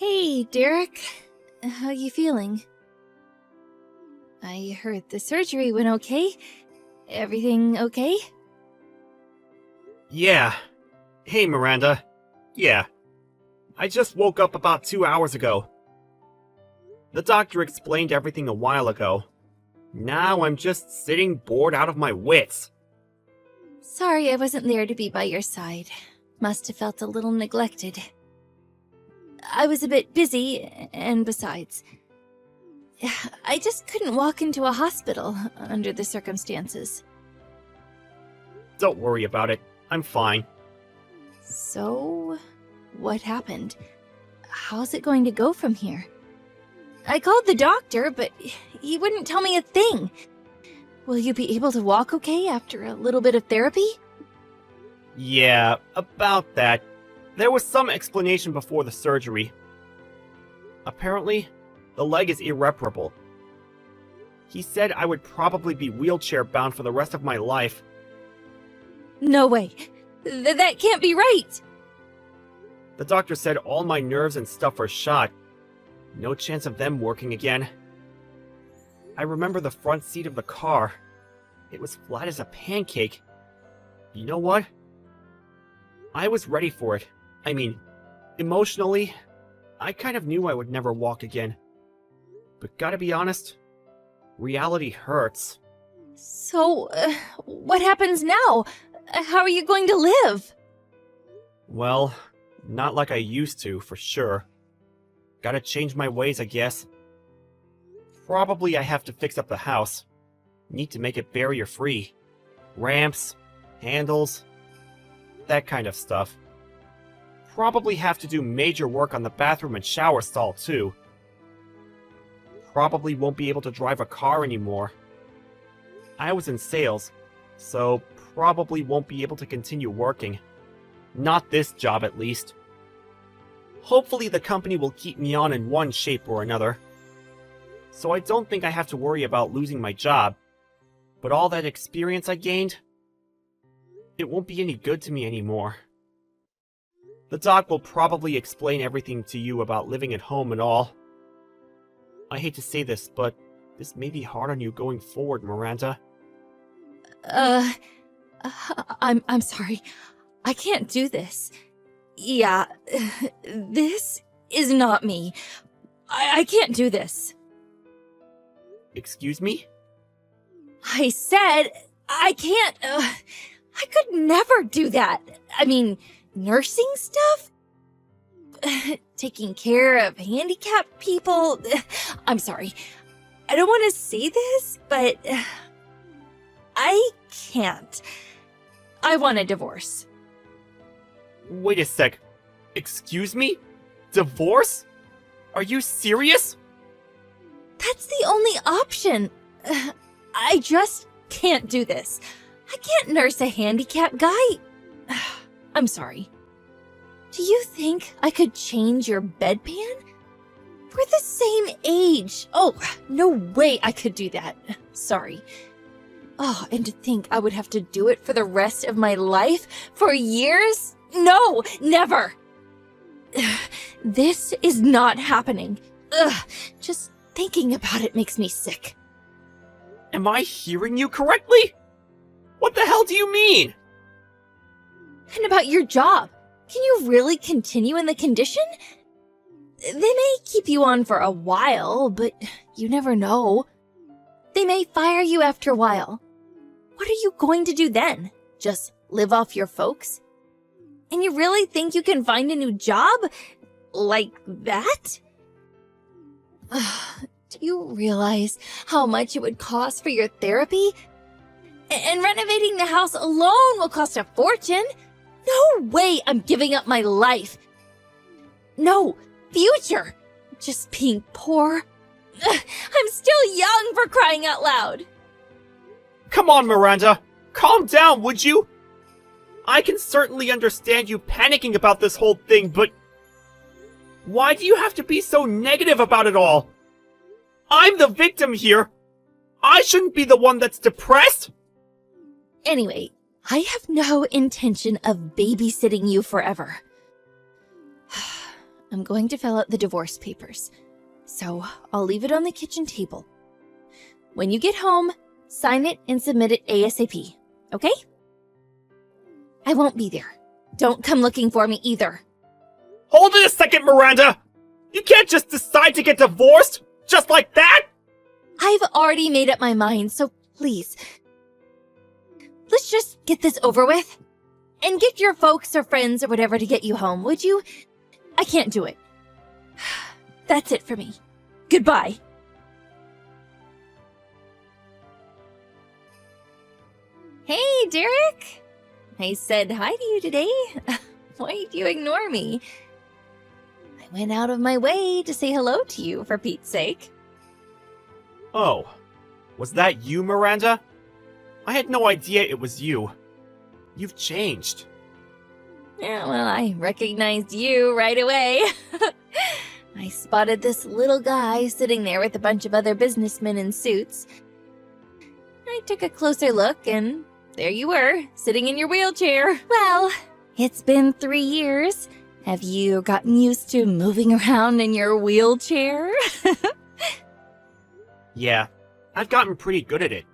Hey, Derek. How you feeling? I heard the surgery went okay. Everything okay? Yeah. Hey, Miranda. Yeah. I just woke up about 2 hours ago. The doctor explained everything a while ago. Now I'm just sitting bored out of my wits. Sorry I wasn't there to be by your side. Must have felt a little neglected. I was a bit busy, and besides, I just couldn't walk into a hospital under the circumstances. Don't worry about it. I'm fine. So, what happened? How's it going to go from here? I called the doctor, but he wouldn't tell me a thing. Will you be able to walk okay after a little bit of therapy? Yeah, about that. There was some explanation before the surgery. Apparently, the leg is irreparable. He said I would probably be wheelchair-bound for the rest of my life. No way. That can't be right. The doctor said all my nerves and stuff are shot. No chance of them working again. I remember the front seat of the car. It was flat as a pancake. You know what? I was ready for it. I mean, emotionally, I kind of knew I would never walk again. But gotta be honest, reality hurts. So, what happens now? How are you going to live? Well, not like I used to, for sure. Gotta change my ways, I guess. Probably I have to fix up the house. Need to make it barrier-free. Ramps, handles, that kind of stuff. Probably have to do major work on the bathroom and shower stall, too. Probably won't be able to drive a car anymore. I was in sales, so probably won't be able to continue working. Not this job, at least. Hopefully the company will keep me on in one shape or another. So I don't think I have to worry about losing my job. But all that experience I gained, it won't be any good to me anymore. The doc will probably explain everything to you about living at home and all. I hate to say this, but this may be hard on you going forward, Miranda. I'm sorry. I can't do this. Yeah, this is not me. I can't do this. Excuse me? I said I can't. I could never do that. I mean, nursing stuff? Taking care of handicapped people? I'm sorry. I don't want to say this, but I can't. I want a divorce. Wait a sec. Excuse me? Divorce? Are you serious? That's the only option. I just can't do this. I can't nurse a handicapped guy. I'm sorry. Do you think I could change your bedpan? We're the same age. Oh, no way I could do that. Sorry. Oh, and to think I would have to do it for the rest of my life? For years? No, never. This is not happening. Just thinking about it makes me sick. Am I hearing you correctly? What the hell do you mean? And about your job. Can you really continue in the condition? They may keep you on for a while, but you never know. They may fire you after a while. What are you going to do then? Just live off your folks? And you really think you can find a new job? Like that? Do you realize how much it would cost for your therapy? And renovating the house alone will cost a fortune. No way I'm giving up my life. No, future. Just being poor. I'm still young, for crying out loud. Come on, Miranda. Calm down, would you? I can certainly understand you panicking about this whole thing, but why do you have to be so negative about it all? I'm the victim here. I shouldn't be the one that's depressed. Anyway, I have no intention of babysitting you forever. I'm going to fill out the divorce papers. So I'll leave it on the kitchen table. When you get home, sign it and submit it ASAP, okay? I won't be there. Don't come looking for me either. Hold it a second, Miranda! You can't just decide to get divorced just like that! I've already made up my mind, so please, let's just get this over with. And get your folks or friends or whatever to get you home, would you? I can't do it. That's it for me. Goodbye. Hey, Derek. I said hi to you today. Why do you ignore me? I went out of my way to say hello to you, for Pete's sake. Oh, was that you, Miranda? I had no idea it was you. You've changed. Yeah, well, I recognized you right away. I spotted this little guy sitting there with a bunch of other businessmen in suits. I took a closer look, and there you were, sitting in your wheelchair. Well, it's been 3 years. Have you gotten used to moving around in your wheelchair? Yeah, I've gotten pretty good at it.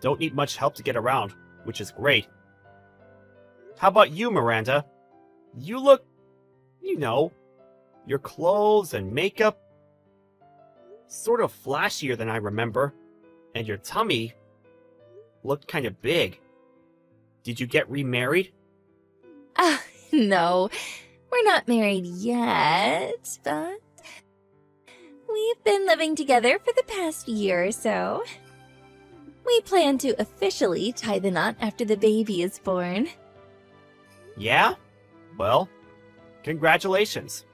Don't need much help to get around, which is great. How about you, Miranda? You look, your clothes and makeup, sort of flashier than I remember, and your tummy looked kind of big. Did you get remarried? No, we're not married yet, but we've been living together for the past year or so. We plan to officially tie the knot after the baby is born. Yeah? Well, congratulations.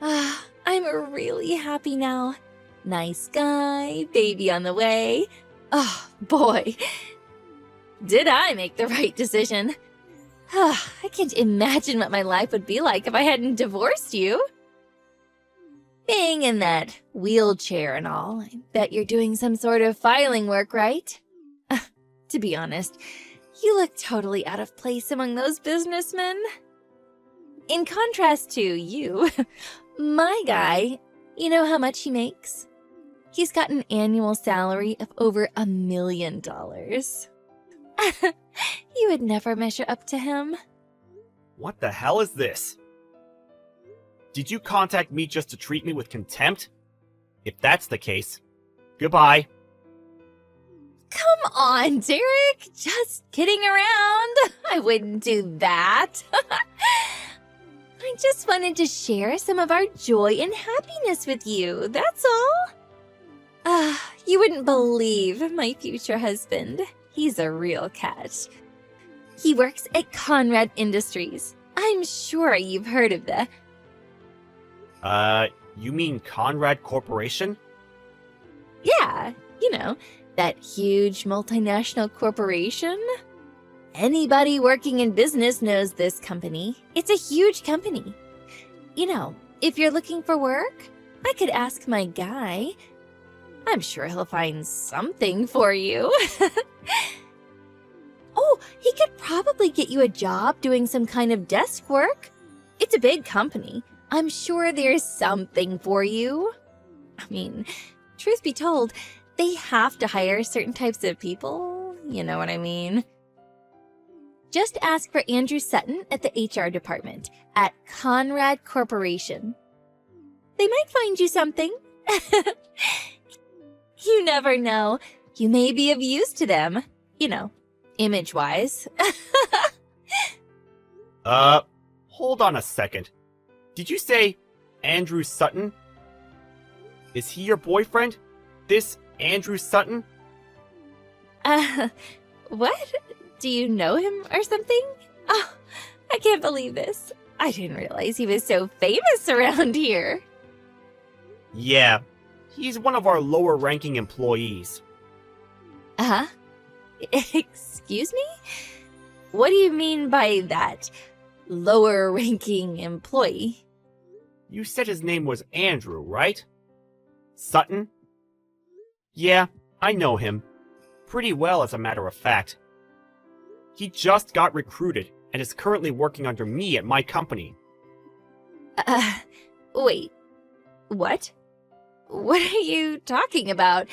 I'm really happy now. Nice guy, baby on the way. Oh, boy. Did I make the right decision? I can't imagine what my life would be like if I hadn't divorced you. Being in that wheelchair and all, I bet you're doing some sort of filing work, right? To be honest, you look totally out of place among those businessmen. In contrast to you, my guy, you know how much he makes? He's got an annual salary of over $1 million. You would never measure up to him. What the hell is this? Did you contact me just to treat me with contempt? If that's the case, goodbye. Come on, Derek. Just kidding around. I wouldn't do that. I just wanted to share some of our joy and happiness with you, that's all. You wouldn't believe my future husband. He's a real catch. He works at Conrad Industries. I'm sure you've heard of the... You mean Conrad Corporation? Yeah, that huge multinational corporation. Anybody working in business knows this company. It's a huge company. If you're looking for work, I could ask my guy. I'm sure he'll find something for you. Oh, he could probably get you a job doing some kind of desk work. It's a big company. I'm sure there's something for you. I mean, truth be told, they have to hire certain types of people. You know what I mean? Just ask for Andrew Sutton at the HR department at Conrad Corporation. They might find you something. You never know. You may be of use to them. Image-wise. Hold on a second. Did you say Andrew Sutton? Is he your boyfriend? This Andrew Sutton? What? Do you know him or something? Oh, I can't believe this. I didn't realize he was so famous around here. Yeah, he's one of our lower-ranking employees. Excuse me? What do you mean by that? Lower-ranking employee? You said his name was Andrew, right? Sutton? Yeah, I know him. Pretty well, as a matter of fact. He just got recruited and is currently working under me at my company. Uh, wait. What? What are you talking about?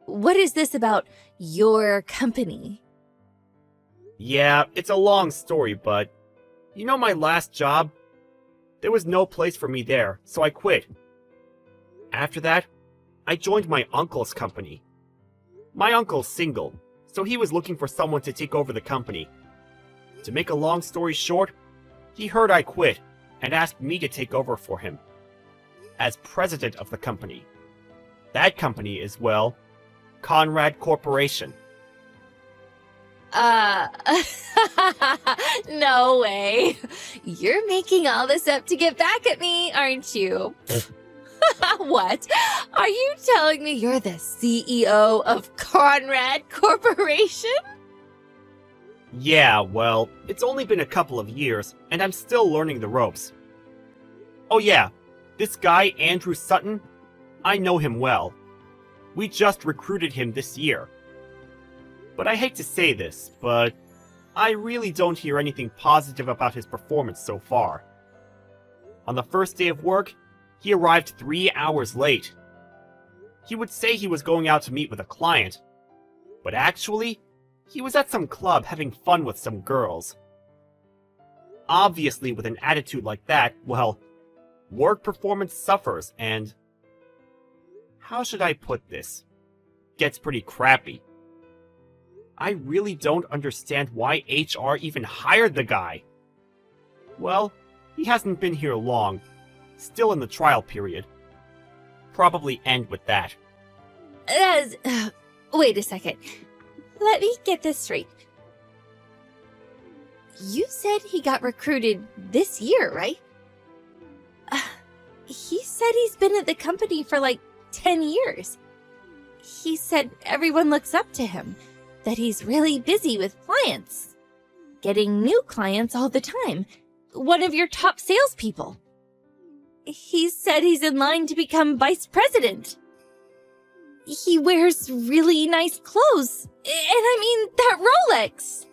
What is this about your company? Yeah, it's a long story, but you know my last job? There was no place for me there, so I quit. After that, I joined my uncle's company. My uncle's single, so he was looking for someone to take over the company. To make a long story short, he heard I quit and asked me to take over for him as president of the company. That company is, well, Conrad Corporation. No way. You're making all this up to get back at me, aren't you? What? Are you telling me you're the CEO of Conrad Corporation? Yeah, well, it's only been a couple of years, and I'm still learning the ropes. Oh yeah, this guy, Andrew Sutton, I know him well. We just recruited him this year. But I hate to say this, but I really don't hear anything positive about his performance so far. On the first day of work, he arrived 3 hours late. He would say he was going out to meet with a client, but actually, he was at some club having fun with some girls. Obviously, with an attitude like that, well, work performance suffers and... how should I put this? Gets pretty crappy. I really don't understand why HR even hired the guy. Well, he hasn't been here long. Still in the trial period. Probably end with that. Wait a second. Let me get this straight. You said he got recruited this year, right? He said he's been at the company for like 10 years. He said everyone looks up to him, that he's really busy with clients. Getting new clients all the time. One of your top salespeople. He said he's in line to become vice president. He wears really nice clothes. And I mean, that Rolex.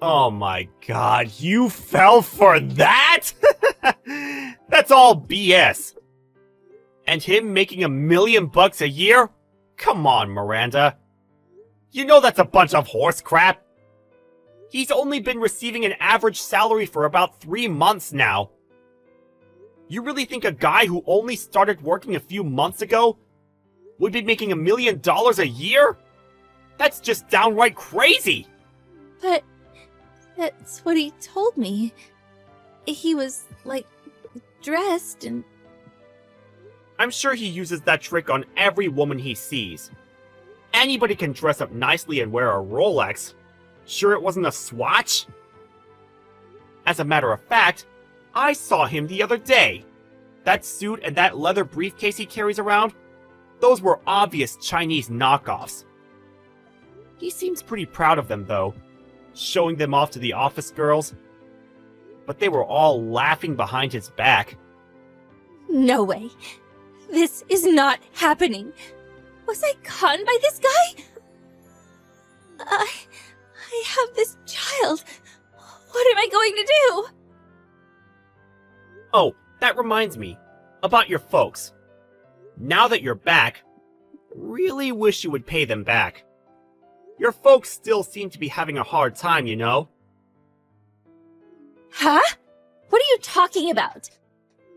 Oh my god, you fell for that?! That's all BS. And him making $1 million a year? Come on, Miranda. You know that's a bunch of horse crap. He's only been receiving an average salary for about 3 months now. You really think a guy who only started working a few months ago would be making $1 million a year? That's just downright crazy! But that's what he told me. He was, like, dressed and... I'm sure he uses that trick on every woman he sees. Anybody can dress up nicely and wear a Rolex. Sure it wasn't a Swatch? As a matter of fact, I saw him the other day. That suit and that leather briefcase he carries around, those were obvious Chinese knockoffs. He seems pretty proud of them, though, showing them off to the office girls. But they were all laughing behind his back. No way. This is not happening. Was I conned by this guy? I have this child. What am I going to do? Oh, that reminds me. About your folks. Now that you're back, really wish you would pay them back. Your folks still seem to be having a hard time, you know? Huh? What are you talking about?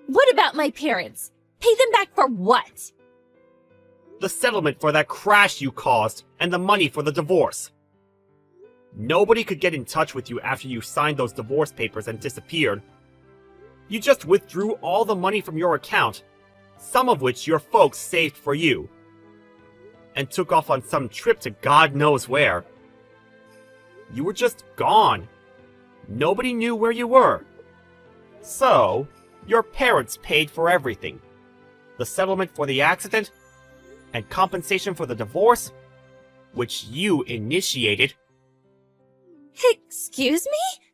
What about my parents? Pay them back for what? The settlement for that crash you caused, and the money for the divorce. Nobody could get in touch with you after you signed those divorce papers and disappeared. You just withdrew all the money from your account, some of which your folks saved for you, and took off on some trip to God knows where. You were just gone. Nobody knew where you were. So, your parents paid for everything. The settlement for the accident, and compensation for the divorce, which you initiated. Excuse me?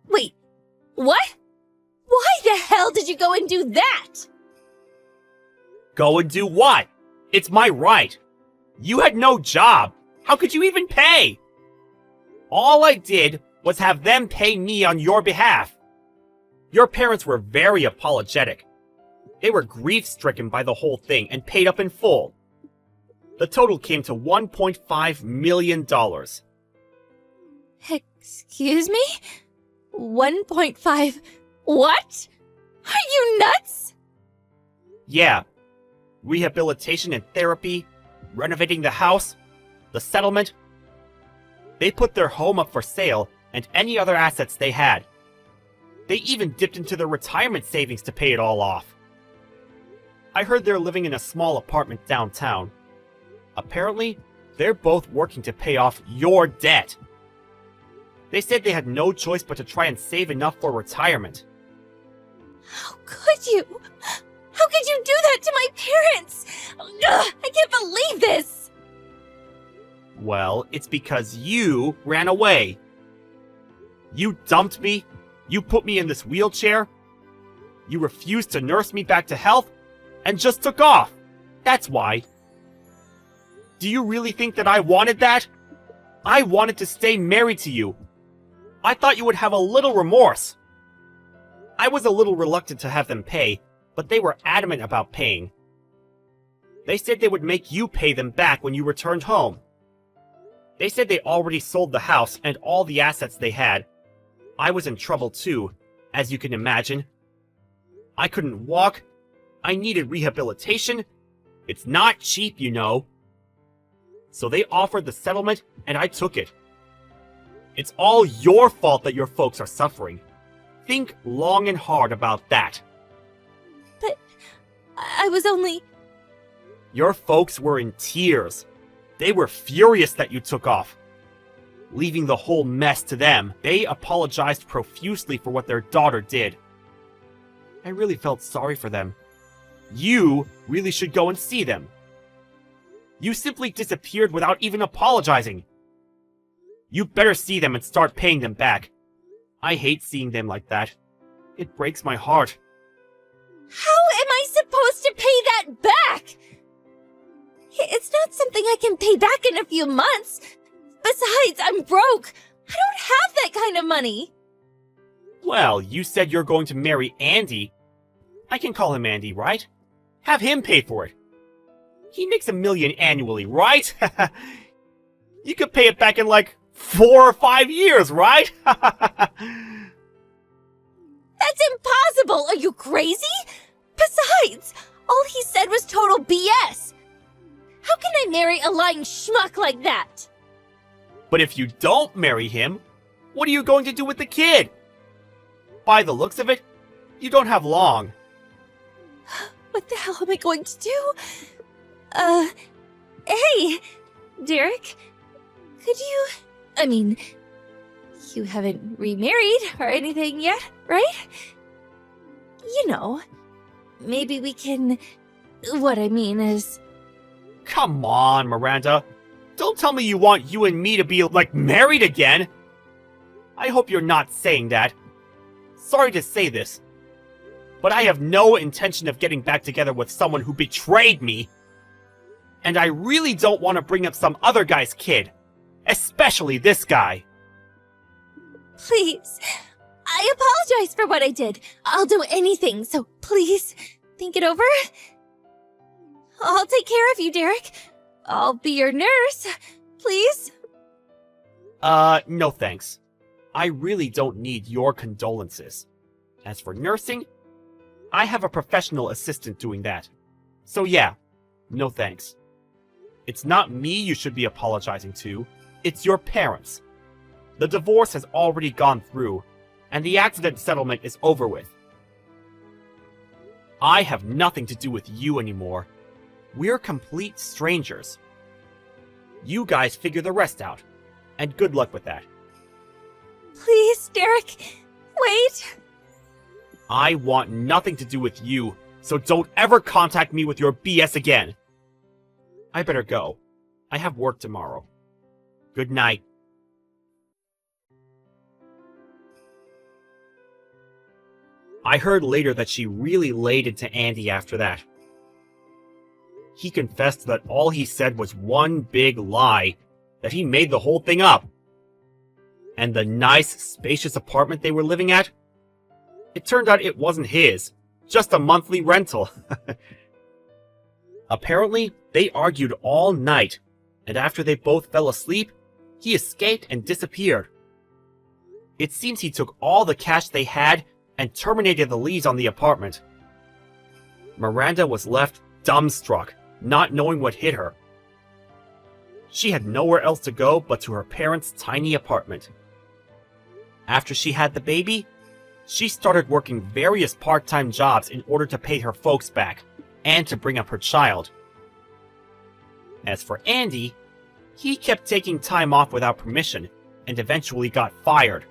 Wait, what? Why the hell did you go and do that? Go and do what? It's my right. You had no job. How could you even pay? All I did was have them pay me on your behalf. Your parents were very apologetic. They were grief-stricken by the whole thing and paid up in full. The total came to $1.5 million. Excuse me? 1.5. What? Are you nuts? Yeah. Rehabilitation and therapy, renovating the house, the settlement. They put their home up for sale and any other assets they had. They even dipped into their retirement savings to pay it all off. I heard they're living in a small apartment downtown. Apparently, they're both working to pay off your debt. They said they had no choice but to try and save enough for retirement. How could you? How could you do that to my parents? Ugh, I can't believe this! Well, it's because you ran away. You dumped me. You put me in this wheelchair. You refused to nurse me back to health and just took off. That's why. Do you really think that I wanted that? I wanted to stay married to you. I thought you would have a little remorse. I was a little reluctant to have them pay, but they were adamant about paying. They said they would make you pay them back when you returned home. They said they already sold the house and all the assets they had. I was in trouble too, as you can imagine. I couldn't walk. I needed rehabilitation. It's not cheap, you know. So they offered the settlement, and I took it. It's all your fault that your folks are suffering. Think long and hard about that. But I was only... Your folks were in tears. They were furious that you took off. Leaving the whole mess to them, they apologized profusely for what their daughter did. I really felt sorry for them. You really should go and see them. You simply disappeared without even apologizing. You better see them and start paying them back. I hate seeing them like that. It breaks my heart. How am I supposed to pay that back? It's not something I can pay back in a few months. Besides, I'm broke. I don't have that kind of money. Well, you said you're going to marry Andy. I can call him Andy, right? Have him pay for it. He makes $1 million annually, right? You could pay it back in like 4 or 5 years, right? That's impossible! Are you crazy? Besides, all he said was total BS. How can I marry a lying schmuck like that? But if you don't marry him, what are you going to do with the kid? By the looks of it, you don't have long. What the hell am I going to do? Hey, Derek, could you... I mean, you haven't remarried or anything yet, right? You know, maybe we can... What I mean is... Come on, Miranda. Don't tell me you want you and me to be, like, married again. I hope you're not saying that. Sorry to say this, but I have no intention of getting back together with someone who betrayed me. And I really don't want to bring up some other guy's kid. Especially this guy. Please, I apologize for what I did. I'll do anything, so please, think it over. I'll take care of you, Derek. I'll be your nurse. Please? No thanks. I really don't need your condolences. As for nursing, I have a professional assistant doing that. So yeah, no thanks. It's not me you should be apologizing to. It's your parents. The divorce has already gone through, and the accident settlement is over with. I have nothing to do with you anymore. We're complete strangers. You guys figure the rest out, and good luck with that. Please, Derek, wait. I want nothing to do with you, so don't ever contact me with your BS again. I better go. I have work tomorrow. Good night. I heard later that she really laid into Andy after that. He confessed that all he said was one big lie, that he made the whole thing up. And the nice, spacious apartment they were living at? It turned out it wasn't his, just a monthly rental. Apparently, they argued all night, and after they both fell asleep, he escaped and disappeared. It seems he took all the cash they had and terminated the lease on the apartment. Miranda was left dumbstruck, not knowing what hit her. She had nowhere else to go but to her parents' tiny apartment. After she had the baby, she started working various part-time jobs in order to pay her folks back and to bring up her child. As for Andy, he kept taking time off without permission and eventually got fired.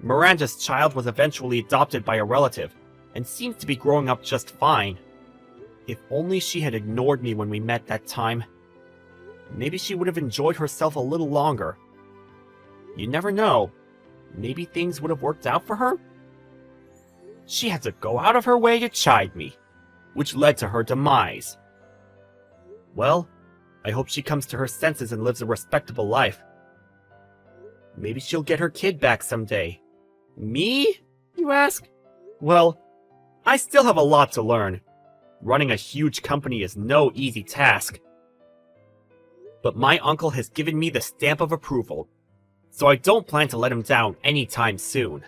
Miranda's child was eventually adopted by a relative and seems to be growing up just fine. If only she had ignored me when we met that time. Maybe she would have enjoyed herself a little longer. You never know. Maybe things would have worked out for her? She had to go out of her way to chide me, which led to her demise. Well, I hope she comes to her senses and lives a respectable life. Maybe she'll get her kid back someday. Me, you ask? Well, I still have a lot to learn. Running a huge company is no easy task. But my uncle has given me the stamp of approval, so I don't plan to let him down anytime soon.